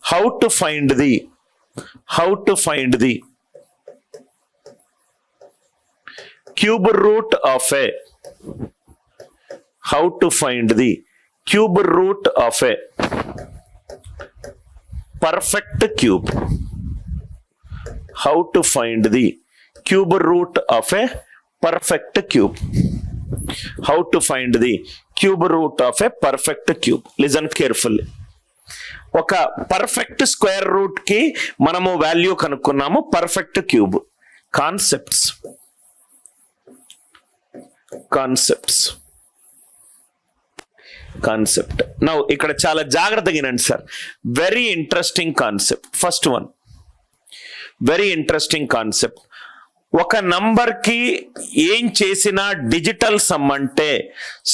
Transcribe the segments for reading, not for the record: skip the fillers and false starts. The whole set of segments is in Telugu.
how to find the cube root of a perfect cube. How to find the cube root of a perfect cube. How to find the cube root of a perfect cube. Listen carefully. ఒక పర్ఫెక్ట్ స్క్వేర్ రూట్ కి మనము వాల్యూ కనుక్కున్నాము. పర్ఫెక్ట్ క్యూబ్ కాన్సెప్ట్ నౌ ఇక్కడ చాలా జాగ్రత్తగా వినండి sir. Very interesting concept. First one, very interesting concept. ఒక నంబర్ కి ఏం చేసినా డిజిటల్ సమ్ అంటే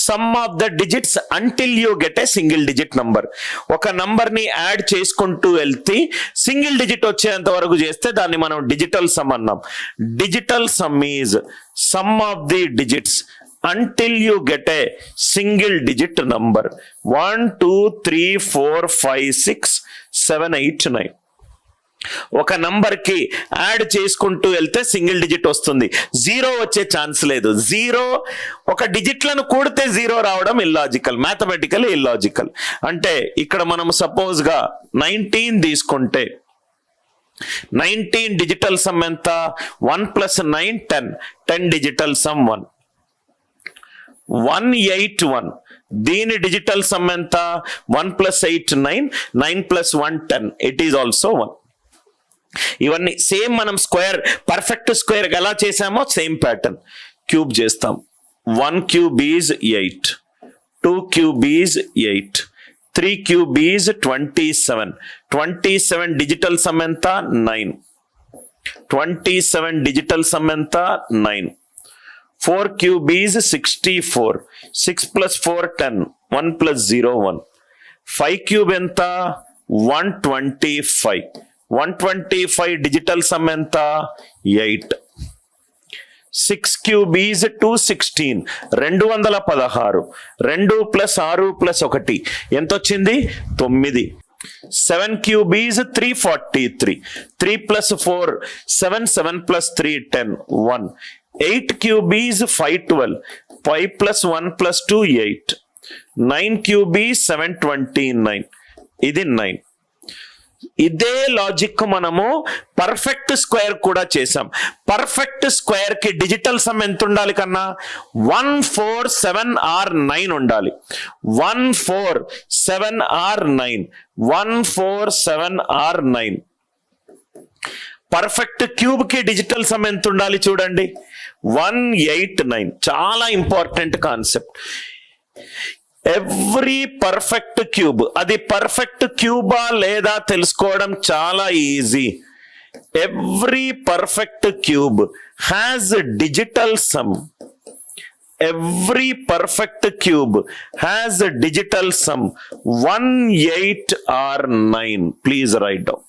sum of the digits until you get a single digit number. ఒక నంబర్ ని యాడ్ చేసుకుంటూ వెళ్తే సింగిల్ డిజిట్ వచ్చేంత వరకు చేస్తే దాన్ని మనం డిజిటల్ సమ్ అన్నాం. Digital sum is sum of the digits until you get a single digit number. 1 2 3 4 5 6 7 8 9. ఒక నంబర్ కి యాడ్ చేసుకుంటూ వెళ్తే సింగిల్ డిజిట్ వస్తుంది. జీరో వచ్చే ఛాన్స్ లేదు. జీరో ఒక డిజిట్లను కూడితే జీరో రావడం ఇల్లాజికల్, మ్యాథమెటికల్ ఇల్లాజికల్. అంటే ఇక్కడ మనం సపోజ్ గా 19 తీసుకుంటే 19 డిజిటల్ సమ్ ఎంత? 1 + 9 10. 10 డిజిటల్ సమ్ 1. 181 దీని డిజిటల్ సమ్ ఎంత? 1 + 8 9. 9 + 1 10. It is also 1. ఇవన్నీ సేమ్ మనం స్క్వేర్, పర్ఫెక్ట్ స్క్వేర్ ఎలా చేసామో సేమ్ ప్యాటర్న్. క్యూబ్ చేస్తాం. 1 cube is 8, 2 cube is 8, 3 cube is 27. 27 digital sum ఎంత? 9. 27 డిజిటల్ సమ్ ఎంత? 9. 4 క్యూబ్ ఈజ్ 64. 6 + 4 10. 1 + 0 1. 5 క్యూబ్ ఎంత? 125. 125 డిజిటల్ సమ్ ఎంత? 8. 6 క్యూబ్ ఈజ్ 216. 216. 2 + 6 + 1 ఎంత వచ్చింది? 9. 7 cube is 343. 3 + 4 7. 7 + 3 10 1. 8 cube is 512. 5 + 1 + 2 8. 9 cube is 729. ఇది 9. ఇదే లాజిక్ మనము పర్ఫెక్ట్ స్క్వేర్ కూడా చేసాం. పర్ఫెక్ట్ స్క్వేర్ కి డిజిటల్ సమ్ ఎంత ఉండాలి కన్నా? 1 4 7 or 9 ఉండాలి. 1 4 7 or 9. 1 4 7 or 9. పర్ఫెక్ట్ క్యూబ్ కి డిజిటల్ సమ్ ఎంత ఉండాలి చూడండి? 189. చాలా important concept. Every perfect cube, అది పర్ఫెక్ట్ క్యూబా లేదా తెలుసుకోవడం చాలా easy. Every perfect cube has digital sum. Every perfect cube has digital sum 1 8 or 9. Please right down.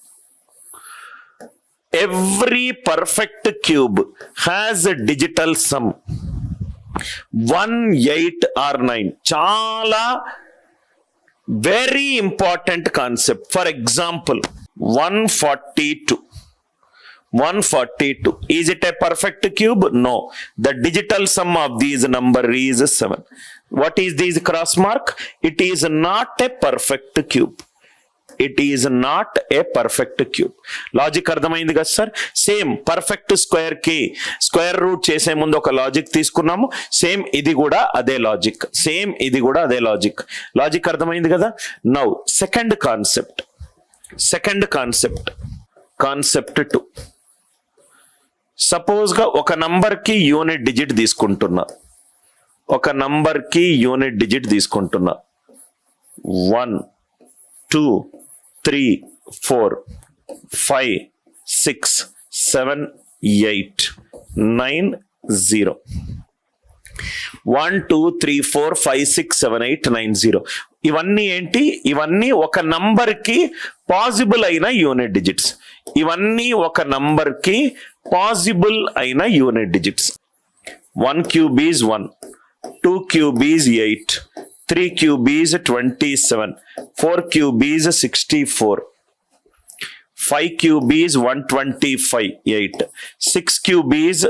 Every perfect cube has digital sum 1 8 or 9. చాలా very important concept. For example 142. 142. Is it a perfect cube? No. The digital sum of these number is 7. What is this cross mark? It is not a perfect cube. It is not a perfect cube. Logic అర్థమైంది కదా సార్? సేమ్ పర్ఫెక్ట్ స్క్వేర్ కి స్క్వేర్ రూట్ చేసే ముందు ఒక లాజిక్ తీసుకున్నాము. సేమ్ ఇది కూడా అదే లాజిక్. సేమ్ ఇది కూడా అదే లాజిక్. లాజిక్ అర్థమైంది కదా? Now second concept. Concept 2. Suppose గా ఒక నంబర్ కి యూనిట్ డిజిట్ తీసుకుంటున్నా. 1 2 3 4 5 6 7 8 9 0. 1 2 3 4 5 6 7 8 9 0. ఇవన్నీ ఏంటి? ఇవన్నీ ఒక నంబర్ కి పాసిబుల్ అయిన యూనిట్ డిజిట్స్. ఇవన్నీ ఒక నంబర్ కి పాసిబుల్ అయిన unit digits. 1 cube is 1. 2 cube is 8. 3 cube is 27. 4 cube is 64. 5 cube is 125, 8. 6 cube is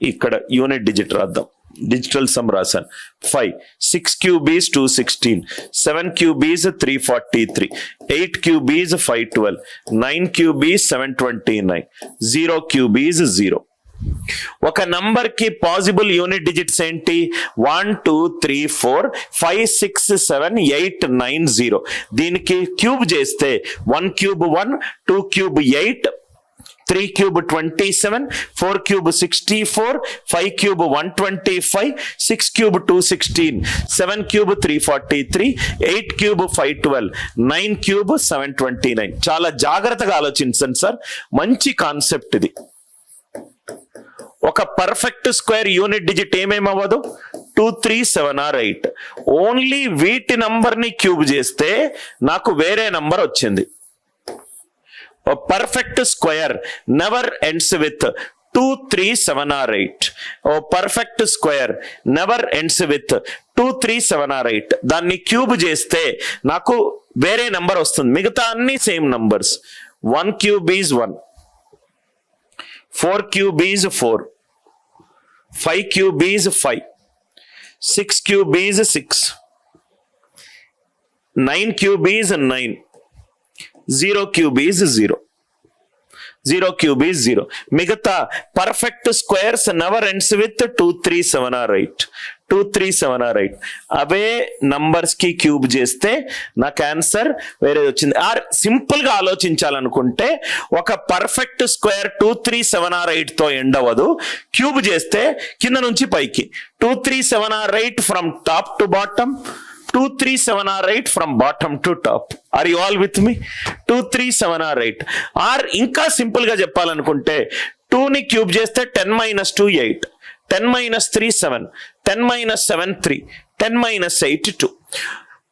ఇక్కడ యూనిట్ డిజిట్ రాద్దాం, డిజిటల్ సమ్ రాశాను 5. 6 cube is 216, 7 cube is 343, 8 cube is 512, 9 cube is 729, 0 cube is 0. ఒక నంబర్ కి పాసిబుల్ యూనిట్ డిజిట్స్ ఏంటి? 1 2 3 4 5 6 7 8 9 0. దీనికి క్యూబ్ చేస్తే 1 cube 1, 2 cube 8, 3 cube 27, 4 cube 64, 5 cube 125, 6 cube 216, 7 cube 343, 8 cube 512, 9 cube 729. చాలా జాగ్రత్తగా ఆలోచించండి సార్, మంచి కాన్సెప్ట్ ఇది. ఒక పర్ఫెక్ట్ స్క్వేర్ యూనిట్ డిజిట్ ఏమేమవ్వదు? 2 3 7 or 8. ఓన్లీ వీటి నంబర్ ని క్యూబ్ చేస్తే నాకు వేరే నంబర్ వచ్చింది. A perfect square never ends with 2 3 7 or 8. A perfect square never ends with 2 3 7 or 8. దాన్ని క్యూబ్ చేస్తే నాకు వేరే నంబర్ వస్తుంది, మిగతా అన్ని same numbers. 1 cube is 1, 4 cube is 4, 5 cube is 5, 6 cube is 6, 9 cube is 9, 0 cube is 0. 0 cube is 0. మిగతా perfect squares never ends with 2 3 7 or 8. 2 3 7 or 8 away numbers కి క్యూబ్ చేస్తే నాకు ఆన్సర్ వేరే వచ్చింది. ఆర్ సింపుల్ గా ఆలోచించాలనుకుంటే ఒక పర్ఫెక్ట్ స్క్వేర్ 2 3 7 or 8 తో ఎండ్ అవ్వదు, క్యూబ్ చేస్తే కింద నుంచి పైకి 2 3 7 or 8 from top to bottom, 2 3 7 or 8 from bottom to top. Are you all with me? 2 3 7 or 8. Are ఇంకా సింపుల్ గా చెప్పాలనుకుంటే 2 ని క్యూబ్ చేస్తే 10 minus 2 8, 10 minus 3 7, 10 minus 7 3, 10 minus 8 2.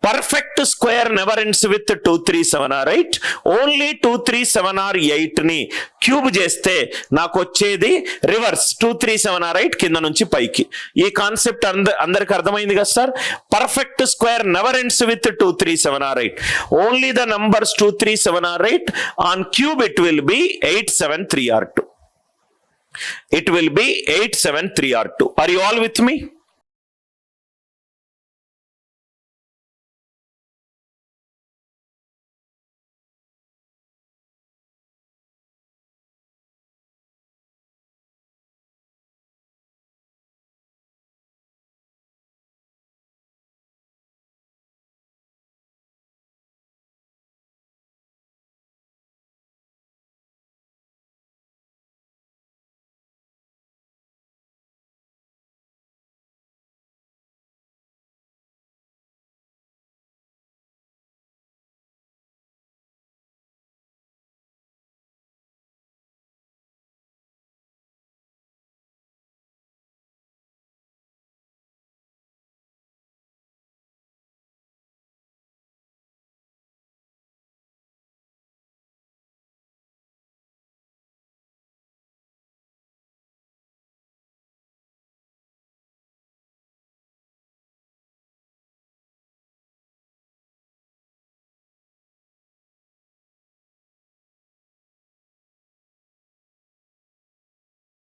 Perfect square never ends with 2 3 7 or 8. Only 2 3 7 or 8 ని క్యూబ్ చేస్తే నాకు వచ్చేది రివర్స్ 2 3 7 or 8 కింద నుంచి పైకి. ఈ కాన్సెప్ట్ అందరికి అర్థమైంది కదా sir? Perfect square never ends with 2 3 7 or 8. Only the numbers 2 3 7 or 8 on cube it will be 8 7 3 or 2. It will be 8 7 3 or 2. Are you all with me?